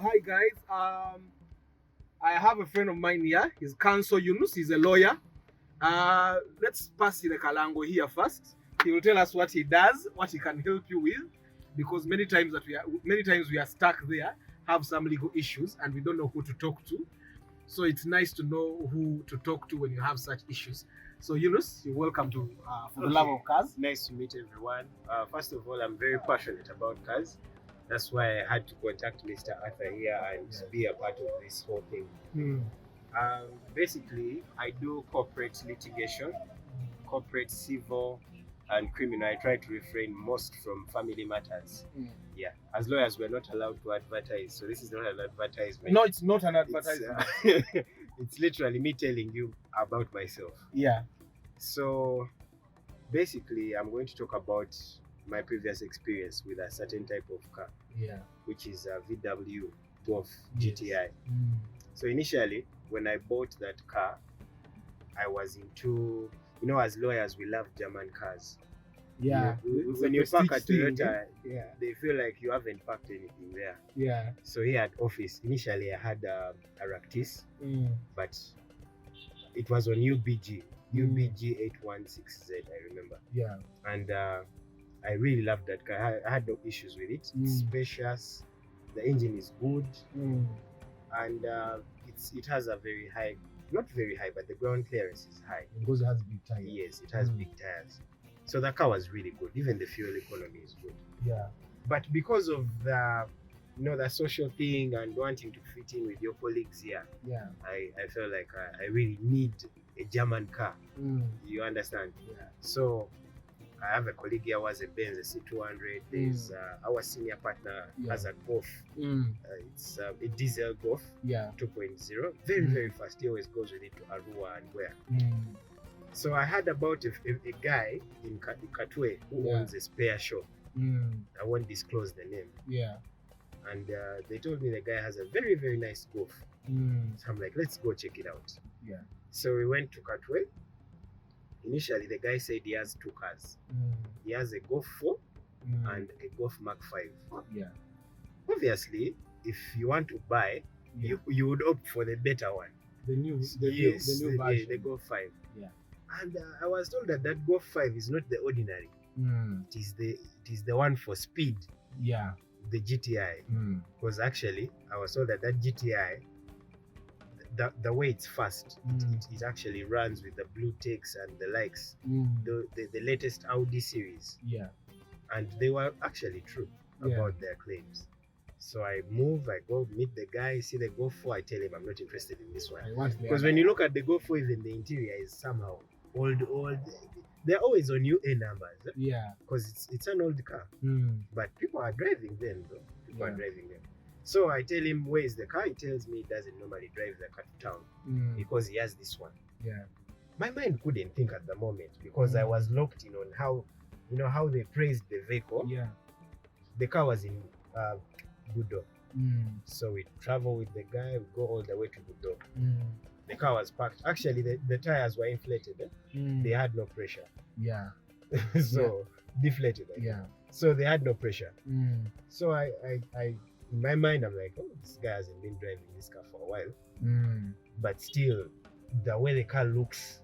Hi guys. I have a friend of mine here. He's Mukiibi Yunusu. He's a lawyer. Let's pass the Kalango here first. He will tell us what he does, what he can help you with, because many times we are stuck there, have some legal issues, and we don't know who to talk to. So it's nice to know who to talk to when you have such issues. So Yunus, you're welcome to For the Love of Cars. Nice to meet everyone. First of all, I'm very passionate about cars. That's why I had to contact Mr. Arthur here and be a part of this whole thing. Basically, I do corporate litigation, corporate civil, and criminal. I try to refrain most from family matters. Yeah, as lawyers, we're not allowed to advertise, so this is not an advertisement. No, it's not an advertisement. It's literally me telling you about myself. Yeah. So basically, I'm going to talk about my previous experience with a certain type of car, which is a VW Golf GTI. So initially, when I bought that car, I was into, as lawyers, we love German cars. Yeah. When you park at Toyota, they feel like you haven't parked anything there. Yeah. So here at office, initially I had a Ractis, but it was on UBG 816Z, I remember. Yeah. And I really loved that car. I had no issues with it. It's spacious, the engine is good, and it has a very high, not very high, but the ground clearance is high. Because it has big tires. Yes, it has big tires. So the car was really good. Even the fuel economy is good. Yeah. But because of the social thing and wanting to fit in with your colleagues here, I felt like I really need a German car. You understand? Yeah. So I have a colleague here who has a Benz C200. There's our senior partner has a Golf. It's a diesel Golf 2.0. Very, very fast. He always goes with it to Arua and where. So I heard about a guy in Katwe who owns a spare shop. I won't disclose the name. Yeah. And they told me the guy has a very, very nice Golf. So I'm like, let's go check it out. Yeah. So we went to Katwe. Initially, the guy said he has two cars. He has a Golf 4 and a Golf Mark 5. Yeah. Obviously, if you want to buy, you would opt for the better one. The new version. The Golf 5. Yeah. And I was told that Golf 5 is not the ordinary. It is the one for speed. Yeah. The GTI. Because actually, I was told that GTI, the way it's fast, it actually runs with the blue ticks and the likes, the latest Audi series. Yeah. And they were actually true about their claims. So I go meet the guy, see the Golf 4, I tell him I'm not interested in this one. Because when you look at the Golf 4, even the interior is somehow old. They're always on UA numbers. Yeah. Because it's an old car. But people are driving them though. People are driving them. So I tell him, where is the car? He tells me he doesn't normally drive the car to town because he has this one. Yeah. My mind couldn't think at the moment because I was locked in on how they praised the vehicle. Yeah. The car was in Budo. So we travel with the guy, we go all the way to Budo. The car was parked. Actually, the tires were inflated. They had no pressure. Yeah. So deflated. Yeah. So they had no pressure. So I in my mind, I'm like, oh, this guy hasn't been driving this car for a while. But still, the way the car looks,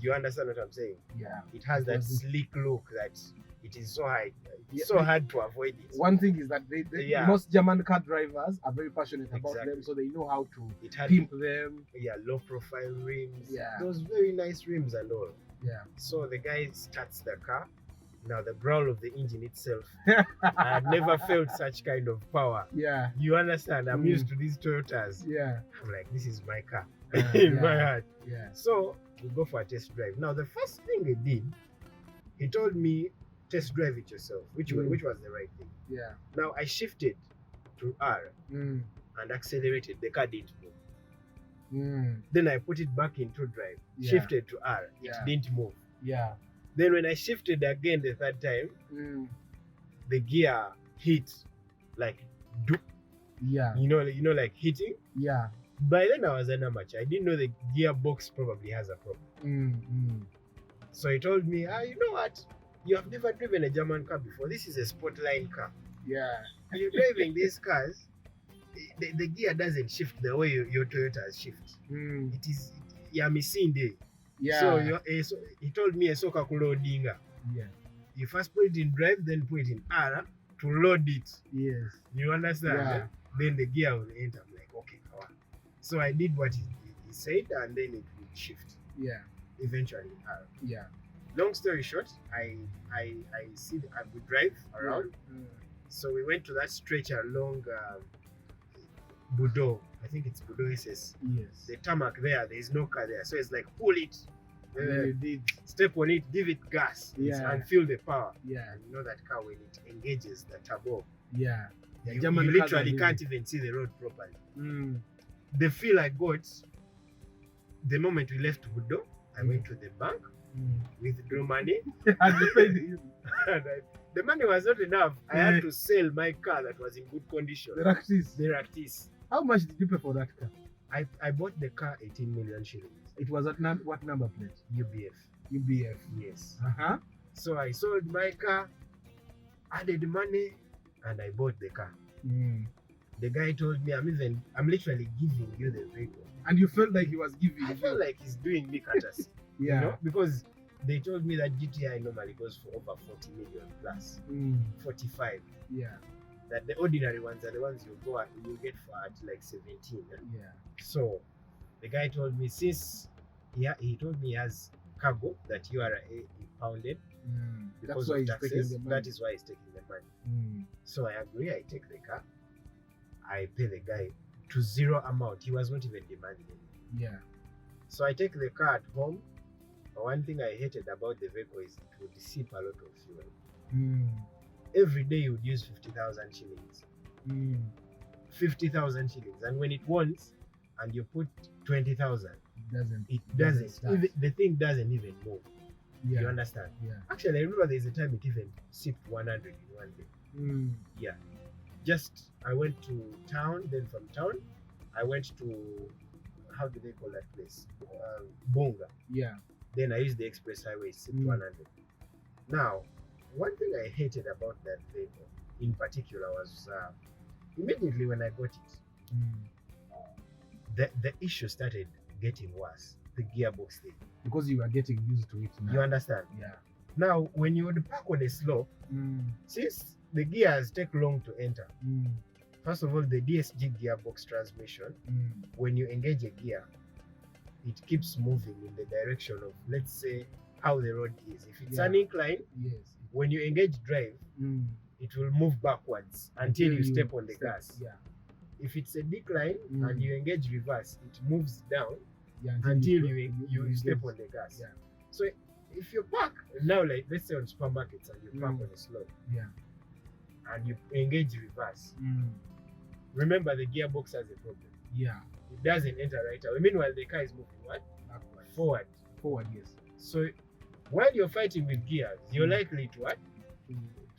you understand what I'm saying? Yeah. It has that sleek look that it is so high. It's so hard to avoid it. One thing is that most German car drivers are very passionate about them, so they know how to pimp them. Yeah, low profile rims. Yeah. Those very nice rims and all. Yeah. So the guy starts the car. Now the growl of the engine itself, I had never felt such kind of power. Yeah. You understand? I'm used to these Toyotas. Yeah. I'm like, this is my car in my heart. Yeah. So we go for a test drive. Now the first thing he did, he told me, test drive it yourself, which was the right thing. Yeah. Now I shifted to R and accelerated. The car didn't move. Then I put it back into drive, shifted to R. It didn't move. Yeah. Then when I shifted again the third time, the gear hit like doop. Yeah. Like hitting. Yeah. By then I was an amateur. I didn't know the gearbox probably has a problem. So he told me, you know what? You have never driven a German car before. This is a Sportline car. Yeah. You're driving these cars. the gear doesn't shift the way your Toyotas shift. It is Yamisinde. Yeah. So he told me a soka loadinga. Yeah. You first put it in drive, then put it in R to load it. Yes. You understand? Yeah. Then the gear will enter. I'm like, okay, come on. So I did what he said, and then it would shift. Yeah. Eventually, R. Yeah. Long story short, I would drive around. So we went to that stretch along Budo. I think it's Budo SS. Yes. The tarmac there is no car there. So it's like pull it. You did. Step on it, give it gas, and feel the power. Yeah. And you know that car when it engages the turbo. Yeah. You literally can't even see the road properly. The feel I got the moment we left Budo, I went to the bank, withdrew money, And you paid him. and the money was not enough. I had to sell my car that was in good condition. The Raktis. The Raktis. How much did you pay for that car? I bought the car 18 million shillings. It was at what number plate? UBF. UBF. Yes. So I sold my car, added money, and I bought the car. The guy told me, I'm literally giving you the vehicle. And you felt like he was giving I felt like he's doing me courtesy. Yeah. You know, because they told me that GTI normally goes for over 40 million plus, 45. Yeah. That the ordinary ones are the ones you get for at like 17. Yeah. So the guy told me, since he told me he has cargo that URA impounded because of taxes, that is why he's taking the money. So I agree, I take the car, I pay the guy to zero amount. He was not even demanding it. Yeah. So I take the car at home. One thing I hated about the vehicle is it would sip a lot of fuel. Every day you would use 50,000 shillings. 50,000 shillings. And when it wants and you put 20,000, it doesn't. The thing doesn't even move. Yeah. You understand? Yeah. Actually, I remember there's a time it even sipped 100 in one day. Yeah. Just, I went to town, then from town, I went to, how do they call that place? Bonga. Yeah. Then I used the express highway, sipped 100. Now, one thing I hated about that vehicle in particular was immediately when I got it, the issue started getting worse. The gearbox thing. Because you were getting used to it now. You understand? Yeah. Now, when you would park on a slope, since the gears take long to enter, first of all, the DSG gearbox transmission, when you engage a gear, it keeps moving in the direction of, let's say, how the road is. If it's an incline, when you engage drive, it will move backwards until you step on the gas. Yeah. If it's a decline and you engage reverse, it moves down until you step on the gas. Yeah. So if you park now, like let's say on supermarkets, and you park on a slope, and you engage reverse, remember the gearbox has a problem. Yeah. It doesn't enter right away. Meanwhile, the car is moving what? Backwards. Forward, yes. So while you're fighting with gears, you're likely to what?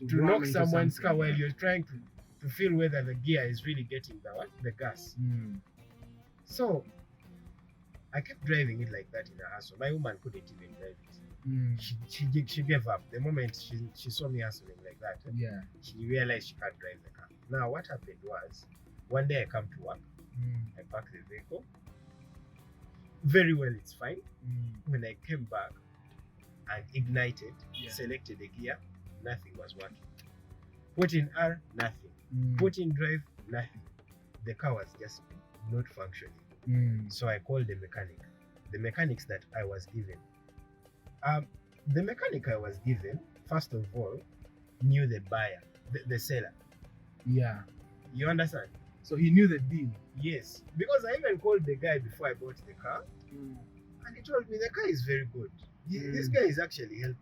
To knock someone's car while you're trying to feel whether the gear is really getting the gas. So I kept driving it like that in a hassle. My woman couldn't even drive it. She gave up the moment she saw me hustling like that. Yeah. She realized she can't drive the car. Now what happened was, one day I come to work, I park the vehicle. Very well, it's fine. When I came back and ignited, selected the gear, nothing was working. Put in R, nothing. Put in drive, nothing. The car was just not functioning. So I called the mechanic. The mechanics that I was given. The mechanic I was given, first of all, knew the buyer, the seller. Yeah. You understand? So he knew the deal. Yes. Because I even called the guy before I bought the car. And he told me the car is very good. This guy is actually helping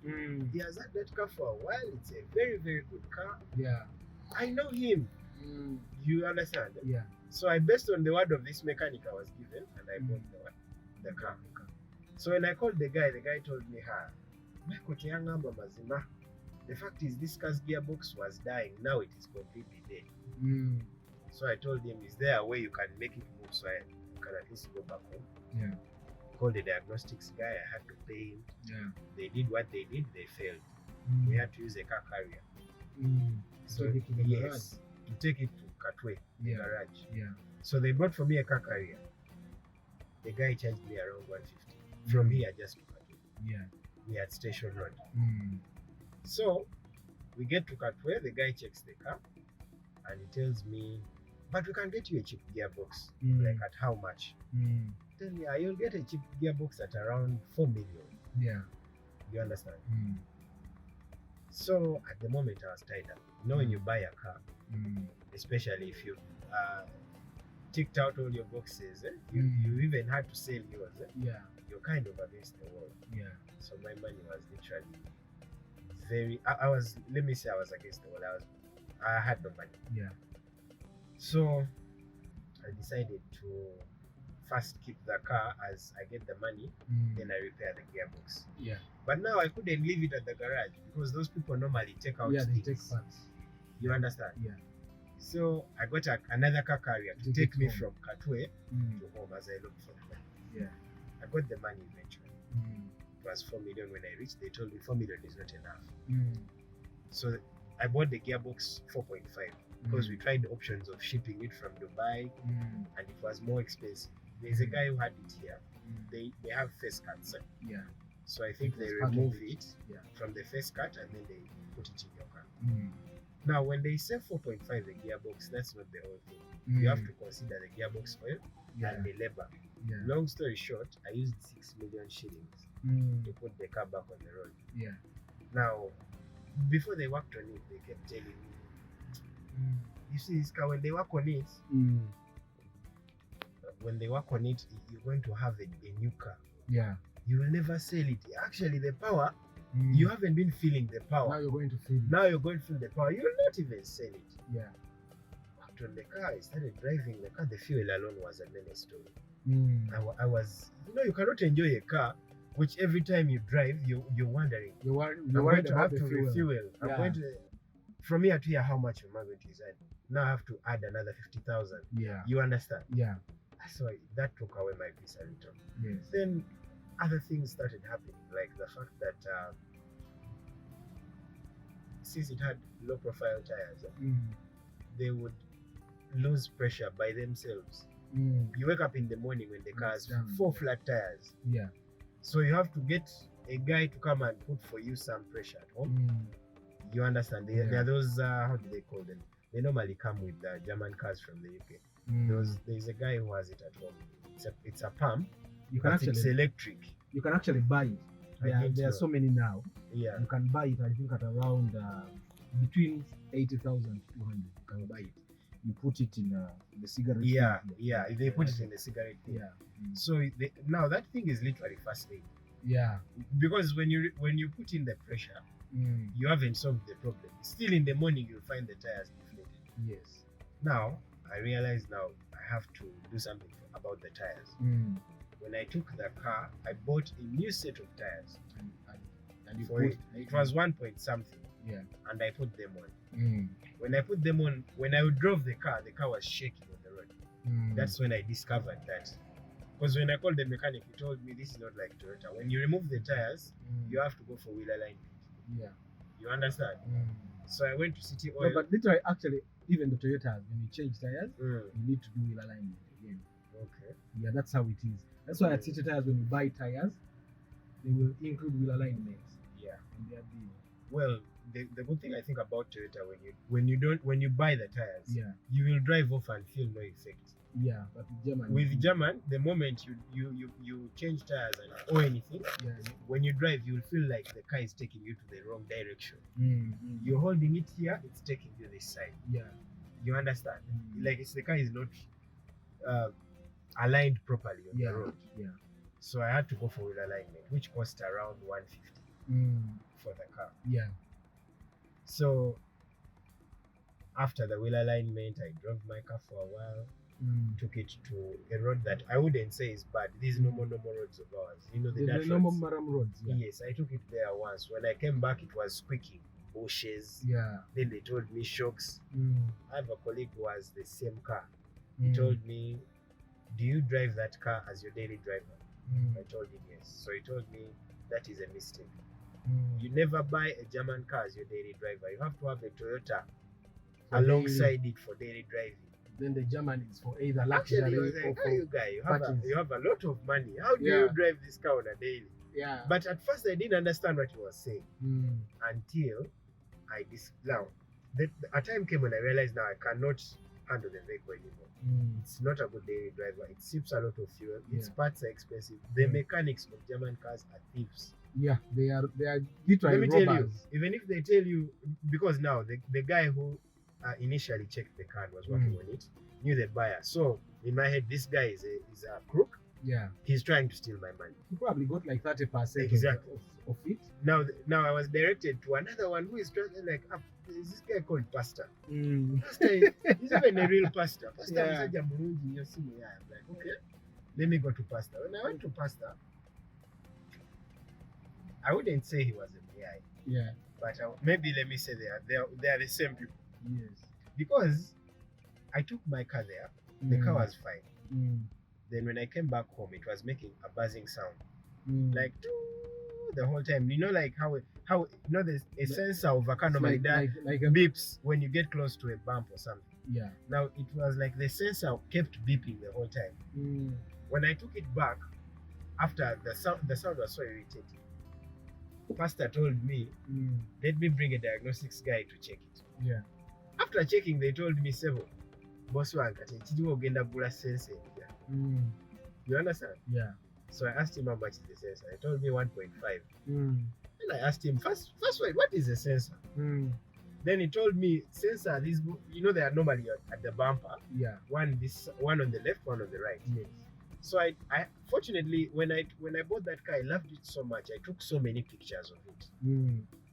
you. He has had that car for a while. It's a very, very good car. Yeah. I know him. You understand? Yeah. So I based on the word of this mechanic I was given, and I bought the car. So when I called the guy told me, the fact is this car's gearbox was dying. Now it is completely dead. So I told him, is there a way you can make it move so I can at least go back home? Yeah. Called the diagnostics guy. I had to pay him. Yeah. They did what they did. They failed. We had to use a car carrier. So take it to the to take it to Katwe, the garage. Yeah. So they bought for me a car carrier. The guy charged me around 150 from here just to Katwe. Yeah. We had Station Road. So we get to Katwe, the guy checks the car and he tells me, but we can get you a cheap gearbox. Like at how much? Tell me, you'll get a cheap gearbox at around 4 million. Yeah. You understand? So at the moment I was tied up. You know, when you buy a car, especially if you ticked out all your boxes, you even had to sell yours. Yeah. You're kind of against the wall. Yeah. So my money was literally very. I was. Let me say I was against the wall. I had no money. Yeah. So I decided to first keep the car as I get the money, then I repair the gearbox. Yeah. But now I couldn't leave it at the garage because those people normally take out they things. take parts. You understand? Yeah. So I got another car carrier to take me from Katwe to home as I looked for the money. Yeah. I got the money eventually. It was 4 million when I reached. They told me 4 million is not enough. So I bought the gearbox 4.5 because we tried the options of shipping it from Dubai and it was more expensive. There's a guy who had it here. They have face cuts. Yeah. So I think they remove it from the face cut and then they put it in your car. Now, when they say 4.5 the gearbox, that's not the whole thing. You have to consider the gearbox oil and the labor. Yeah. Long story short, I used 6 million shillings to put the car back on the road. Yeah. Now, before they worked on it, they kept telling me, you see this car, when they work on it, you're going to have a new car. Yeah. You will never sell it. Actually, the power, you haven't been feeling the power. Now you're going to feel it. Now you're going to feel the power. You will not even sell it. Yeah. Worked on the car. I started driving the car. The fuel alone was a menace to me. I was, you cannot enjoy a car which every time you drive, you're wondering. You're I'm going to have to refuel. I'm Yeah. going to, from here to here, how much am I going to design? Now I have to add another 50,000. Yeah. You understand? Yeah. So that took away my peace a little. Yes. Then other things started happening, like the fact that since it had low profile tires, they would lose pressure by themselves. You wake up in the morning when the car has 4 flat tires. Yeah. So you have to get a guy to come and put for you some pressure at home. You understand? There are those, how do they call them? They normally come with German cars from the UK. There's a guy who has it at home. It's a pump. It's electric. You can actually buy it. There are so many now. Yeah. You can buy it, I think, at around between 80,000 to 200. You can buy it. You put it in the cigarette. Yeah. They put it in the cigarette thing. Yeah. So now that thing is literally first aid. Yeah. Because when you put in the pressure, you haven't solved the problem. Still in the morning you'll find the tires deflated. Yes. Now I realize now I have to do something about the tires. When I took the car, I bought a new set of tires. And you for it was 1 point something. Yeah. And I put them on. When I put them on, when I drove the car was shaking on the road. That's when I discovered that. Because when I called the mechanic, he told me this is not like Toyota. When you remove the tires, you have to go for wheel alignment. Yeah. You understand? So I went to City Oil. No, but literally, actually, even the Toyotas, when you change tires, you need to do wheel alignment again. Okay. Yeah, that's how it is. That's why at City Tires, when you buy tires, they will include wheel alignment. Yeah. In their deal. Well, the good thing I think about Toyota, when you buy the tires, you will drive off and feel no effect. Yeah, but with German, the moment you change tires or anything, when you drive, you will feel like the car is taking you to the wrong direction. You're holding it here, it's taking you this side. Yeah, you understand? Like the car is not aligned properly on the road. Yeah. So I had to go for wheel alignment, which cost around 150 for the car. Yeah. So after the wheel alignment, I drove my car for a while. Took it to a road that I wouldn't say is bad. These normal roads of ours. You know, the normal Maram roads. Yeah. Yes, I took it there once. When I came back, it was squeaking. Bushes. Yeah. Then they told me shocks. I have a colleague who has the same car. He told me, do you drive that car as your daily driver? I told him yes. So he told me that is a mistake. You never buy a German car as your daily driver. You have to have a Toyota alongside it for daily driving. Then the German is for either Actually, luxury I was like, or "How you guys? parties." You have a lot of money. How do Yeah. you drive this car on a daily?" Yeah. But at first, I didn't understand what he was saying until a time came when I realized now I cannot handle the vehicle anymore. It's not a good daily driver. It sips a lot of fuel. Its parts are expensive. The mechanics of German cars are thieves. Yeah, they are Let literally me tell you, robbers. even if they tell you, because now the guy who initially checked the car and was working on it knew the buyer. So in my head, this guy is a crook. Yeah. He's trying to steal my money. He probably got like 30% Exactly. of it. Now I was directed to another one who is trying like, is this guy called Pastor? Pastor, he's even a real pastor. Pastor is such a mulungi, you see me. I'm like, okay, let me go to Pastor. When I went to Pastor, I wouldn't say he was a BI. Yeah. But maybe let me say they are the same people. Yes. Because I took my car there, the car was fine. Then when I came back home, it was making a buzzing sound, like the whole time. You know, like how you know there's a sensor of a car normally that beeps when you get close to a bump or something. Yeah. Now it was like the sensor kept beeping the whole time. When I took it back, after the sound was so irritating. Pastor told me, let me bring a diagnostics guy to check it. Yeah. After checking, they told me, Sebo, boss wange chidiwo ogenda gula sensor. You understand? Yeah. So I asked him how much is the sensor. He told me 1.5. And I asked him first what is a sensor? Then he told me sensor, these, you know, they are normally at the bumper. Yeah. One on the left, one on the right. Yes. So I fortunately when I bought that car, I loved it so much. I took so many pictures of it.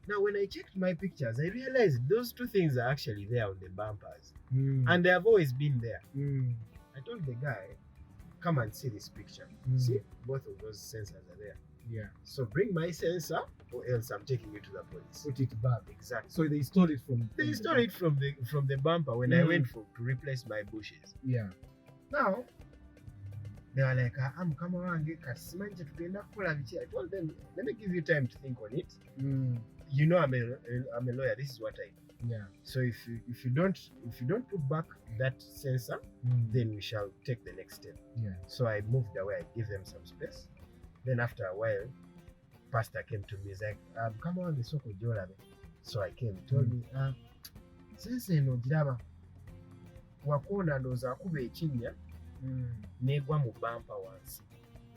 Now when I checked my pictures, I realized those two things are actually there on the bumpers. And they have always been there. I told the guy, come and see this picture. See, both of those sensors are there. Yeah. So bring my sensor, or else I'm taking you to the police. Put it back. Exactly. So they stole it from. They stole it from the bumper when I went to replace my bushes. Yeah. Now they were like, kama wange kasimanche tugenda kukola biki. I told them, let me give you time to think on it. You know, I'm a lawyer. This is what I do. Yeah. So if you don't put back that sensor, then we shall take the next step. Yeah. So I moved away. I gave them some space. Then after a while, Pastor came to me. He's like, come on, the soko jolabe. So I came. He told me, sensor eno giraba wakona ndoza akuba ekinnya negwa mu bumper wansi.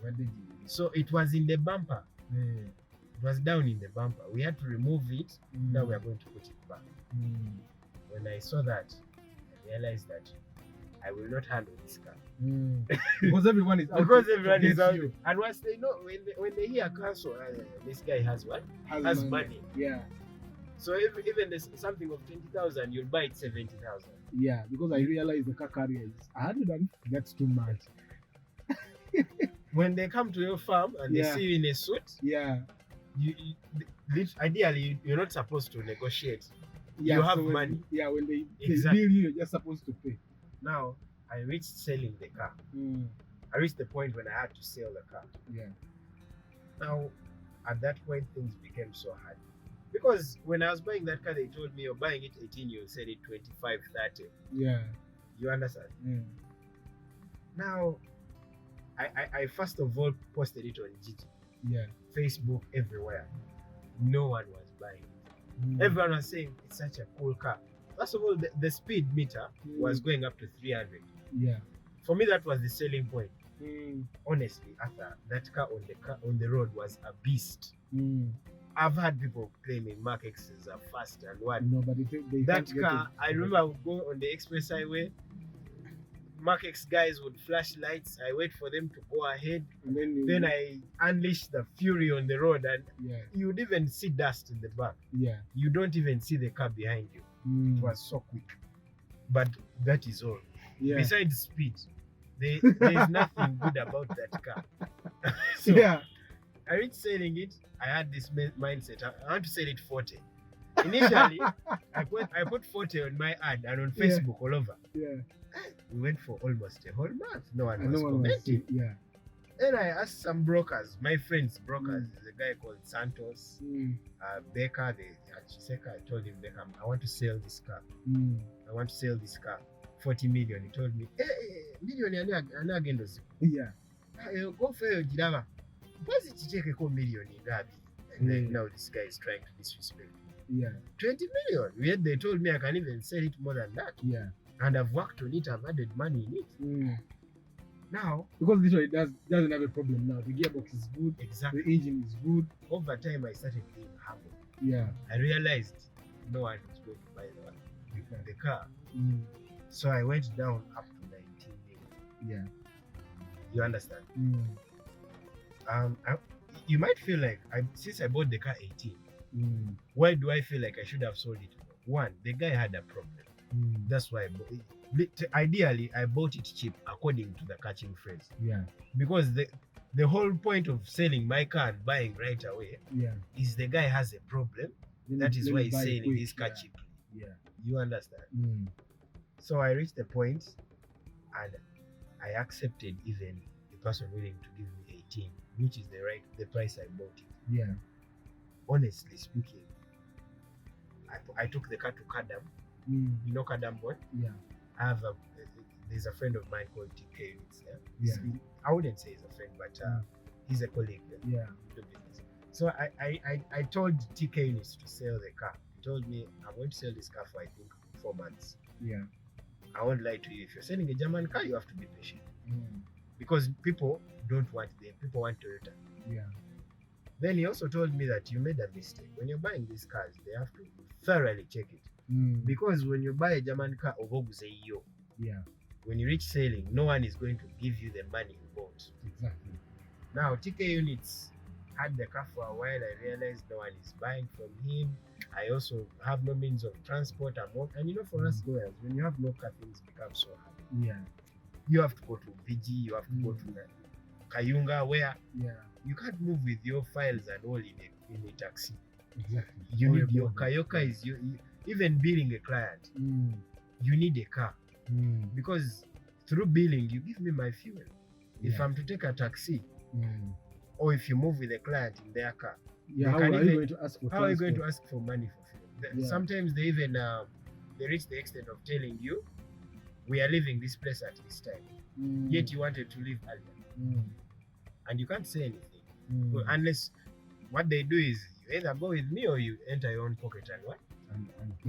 What did you? So it was in the bumper. It was down in the bumper. We had to remove it. Now we are going to put it back. When I saw that, I realized that I will not handle this car. Because everyone is out. Because everyone is out. You. And once they know, when they hear cancel, this guy has what? Has money. Yeah. So even something of 20,000, you'll buy it 70,000. Yeah, because I realized the car carrier is 100. That's too much. When they come to your farm and they see you in a suit, ideally you're not supposed to negotiate. Yeah, you have so money. When they Exactly. bill you, you're just supposed to pay. Now I reached selling the car. I reached the point when I had to sell the car. Yeah. Now at that point things became so hard. Because when I was buying that car, they told me you're buying it 18, you'll sell it 25, 30. Yeah. You understand? Now, I first of all posted it on GT. Yeah. Facebook, everywhere. No one was buying it. Everyone was saying it's such a cool car. First of all, the speed meter was going up to 300. Yeah. For me, that was the selling point. Honestly, Arthur, that car on the road was a beast. I've had people claiming Mark X's are fast and what. No, but that car, I remember I would go on the express highway. Mark X guys would flash lights. I wait for them to go ahead. And then I unleash the fury on the road, and you would even see dust in the back. Yeah. You don't even see the car behind you. It was so quick. But that is all. Yeah. Besides speed, there is nothing good about that car. So I reached selling it. I had this mindset. I want to sell it 40. Initially, I put 40 on my ad and on Facebook all over. Yeah. We went for almost a whole month. No one was commenting. Then I asked some brokers, my friends brokers. There's a guy called Santos, Becca. Chiseka. I told him, Becca, I want to sell this car. I want to sell this car. 40 million. He told me, million anagendo ziko. Yeah. Go for your jiraba. What's it take a million in Gabi? And then now this guy is trying to disrespect me. Yeah. 20 million. Yet they told me I can even sell it more than that. Yeah. And I've worked on it, I've added money in it. Now, because this one doesn't have a problem now. The gearbox is good. Exactly. The engine is good. Over time, I started being humble. Yeah. I realized no one is going to buy the car. So I went down up to 19 million. Yeah. You understand? You might feel like since I bought the car 18, why do I feel like I should have sold it more? One, the guy had a problem. That's why I bought it. Ideally, I bought it cheap according to the catching phrase. Yeah. Because the whole point of selling my car and buying right away is the guy has a problem. That is why he's selling his car cheaply. Yeah. You understand? So I reached the point and I accepted even the person willing to give me 18, which is the price I bought it. Yeah. Honestly speaking, I took the car to Kadam. You know Kadam boy? Yeah. There's a friend of mine called TK. I wouldn't say he's a friend, but he's a colleague. Yeah. So I told TK to sell the car. He told me, I'm going to sell this car for I think 4 months. Yeah. I won't lie to you. If you're selling a German car, you have to be patient. Because people don't want them. People want Toyota. Yeah. Then he also told me that you made a mistake. When you're buying these cars, they have to thoroughly check it. Because when you buy a German car, when you reach selling, no one is going to give you the money you bought. Exactly. Now, TK Units had the car for a while. I realized no one is buying from him. I also have no means of transport. And you know, for us lawyers, when you have no car, things become so hard. Yeah. You have to go to VG, you have to go to Kayunga, where you can't move with your files and all in a taxi. Exactly. You need your car. Your car is even billing a client. You need a car. Because through billing, you give me my fuel. If I'm to take a taxi, or if you move with a client in their car, how are you going to ask for money for fuel? Sometimes they even they reach the extent of telling you, we are leaving this place at this time. Yet you wanted to leave earlier. And you can't say anything. Unless what they do is you either go with me or you enter your own pocket and what?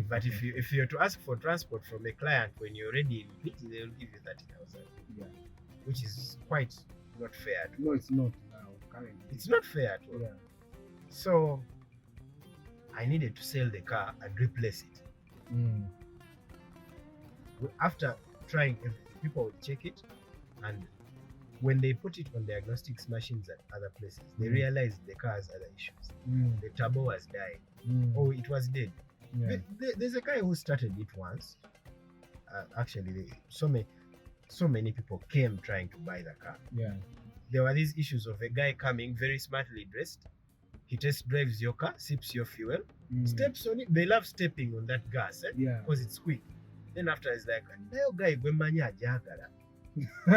But if you're to ask for transport from a client when you're already in VT, they'll give you 30,000. Yeah. Which is quite not fair. No, it's not now. Currently. It's not fair at all. Yeah. So I needed to sell the car and replace it. After trying, people would check it, and when they put it on diagnostics machines at other places, they realized the car has other issues. The turbo was died. Oh, it was dead. Yeah. There's a guy who started it once. Actually, so many people came trying to buy the car. Yeah. There were these issues of a guy coming very smartly dressed. He test drives your car, sips your fuel, steps on it. They love stepping on that gas, because it's quick. Then after it's like,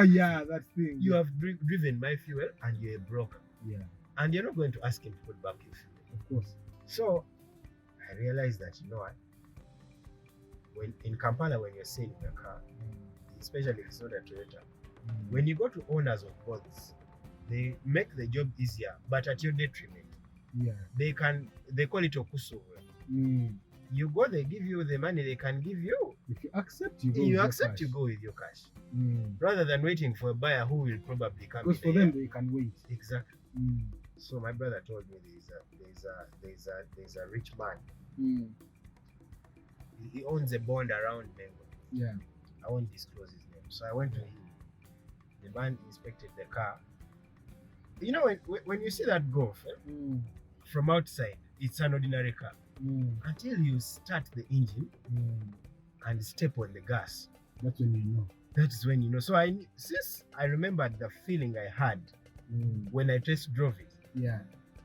yeah, that's thing. You have driven my fuel and you're a broker. Yeah. And you're not going to ask him to put back your fuel. Of course. So I realized that, you know what? When in Kampala, when you're selling a car, especially if it's not a Toyota, when you go to owners of boats, they make the job easier, but at your detriment. Yeah. They call it okuso. You go, they give you the money they can give you. If you accept, you go with your cash. Rather than waiting for a buyer who will probably come. Because for them, they can wait. Exactly. So my brother told me there's a rich man. He owns a bond around Bengal. Yeah. I won't disclose his name. So I went to him. The man inspected the car. You know, when you see that Golf from outside, it's an ordinary car. Until you start the engine and step on the gas, that's when you know. That is when you know. So since I remembered the feeling I had when I test drove it,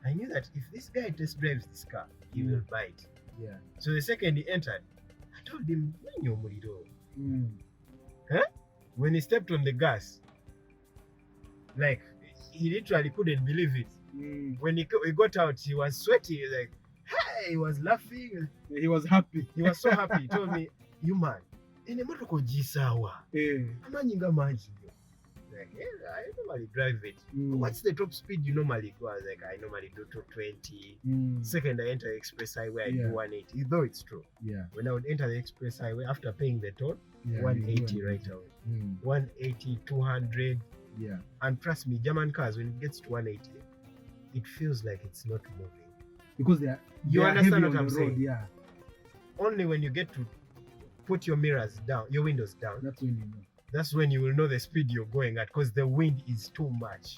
I knew that if this guy test drives this car, he will buy it. Yeah. So the second he entered, I told him, when he stepped on the gas, like he literally couldn't believe it. When he got out, he was sweating. He was like, hey, he was laughing. He was happy. He was so happy. He told me, you man, ene motoko jisawa. Amanyi nga mangi. Like, yeah, I normally drive it. What's the top speed you normally go? I was like, I normally do 220. Second, I enter the express highway, I do 180. Though it's true. Yeah. When I would enter the express highway, after paying the toll, 180 right away. 180, 200. Yeah. And trust me, German cars, when it gets to 180, it feels like it's not moving. Because you understand what I'm road, saying? Yeah. Only when you get to put your mirrors down, your windows down, that's when you know. That's when you will know the speed you're going at, because the wind is too much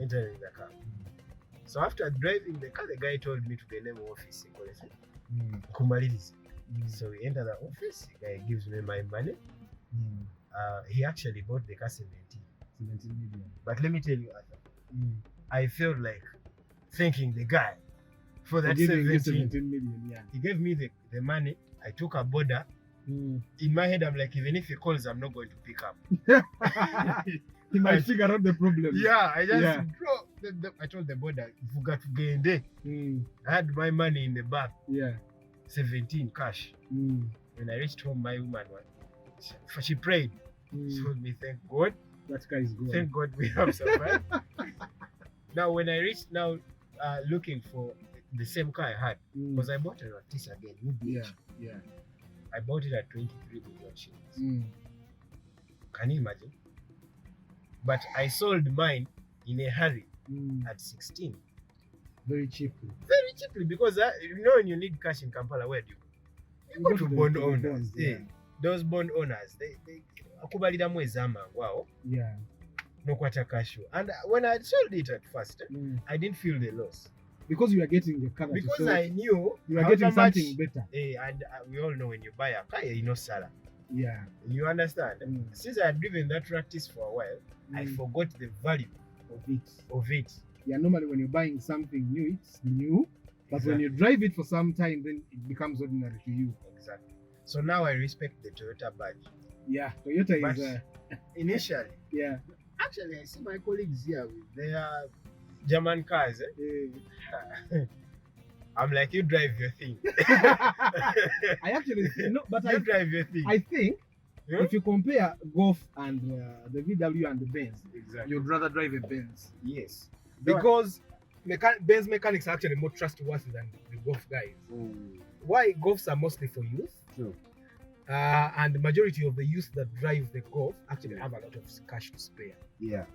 entering the car. So after driving the car, the guy told me to get name office. So we enter the office, the guy gives me my money. He actually bought the car 17 million. But let me tell you, Arthur, I felt like thanking the guy for that 17 million. Yeah. He gave me the money. I took a border. In my head, I'm like, even if he calls, I'm not going to pick up. He might figure out the problem. Yeah, I just I told the border, if you got to get in there, I had my money in the bag. Yeah. 17 cash. When I reached home, my woman, she prayed. She told me, thank God. That guy is good. Thank God we have survived. Now, when I reached looking for the same car I had, because I bought a Ratis again. Yeah. I bought it at 23 million shillings. Can you imagine? But I sold mine in a hurry at 16. Very cheaply. Very cheaply, because when you need cash in Kampala, where do you go? You go to bond owners. Yeah. Those bond owners, they akubaliramu ezamangu awo. Yeah. Nokwata cash. And when I sold it at first, I didn't feel the loss. Because you are getting the car. Because I knew you are getting something better. And we all know when you buy a car, you know Sarah. Yeah. You understand? Since I had driven that Ratis for a while, I forgot the value of it. Yeah, normally when you're buying something new, it's new. But when you drive it for some time, then it becomes ordinary to you. Exactly. So now I respect the Toyota badge. Yeah, Toyota is... initially. Yeah. Actually, I see my colleagues here with their German cars. I'm like, you drive your thing. I actually but you drive your thing. I think if you compare Golf and the VW and the Benz, you'd rather drive a Benz. Yes. Because Benz mechanics are actually more trustworthy than the Golf guys. Why? Golfs are mostly for youth. True. And the majority of the youth that drive the Golf actually have a lot of cash to spare. Yeah.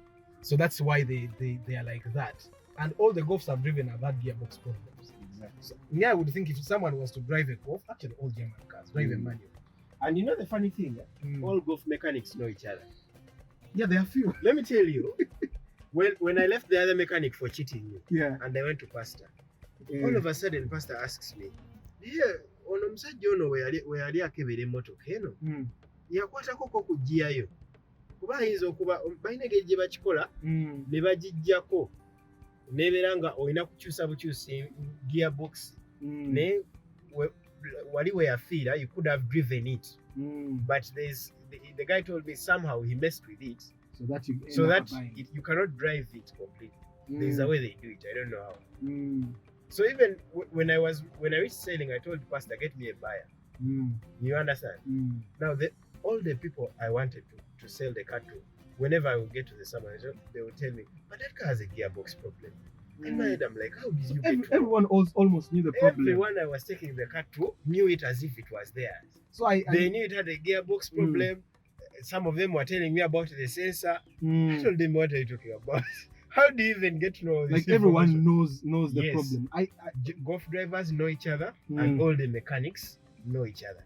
So that's why they are like that. And all the Golfs I've driven have had gearbox problems. Exactly. So, I would think if someone was to drive a Golf, actually all German cars drive a manual. And you know the funny thing, all Golf mechanics know each other. Yeah, there are few. Let me tell you, when I left the other mechanic for cheating me, and I went to Pastor, all of a sudden Pastor asks me, ono musajja ono we yali akebera emmotoka eno yakwatako ko kugiyayo kuba ayinza okuba balina engeri gye bakikola ne bagijjako nebeera nga olina kukyusa bukyusi gearbox ne wali we yafiira, you could have driven it, but the guy told me somehow he messed with it so that you cannot drive it completely. There's a way they do it, I don't know how. So even when I reached selling, I told the pastor, get me a buyer. You understand? Now all the people I wanted to sell the car to, whenever I would get to the summer, they would tell me, but that car has a gearbox problem. In my head, I'm like, how did you get to everyone almost knew the problem. Everyone I was taking the car to knew it as if it was theirs. So they knew it had a gearbox problem. Some of them were telling me about the sensor. I told them, what are you talking about? How do you even get to know this? Like everyone knows the problem. Golf drivers know each other, and all the mechanics know each other.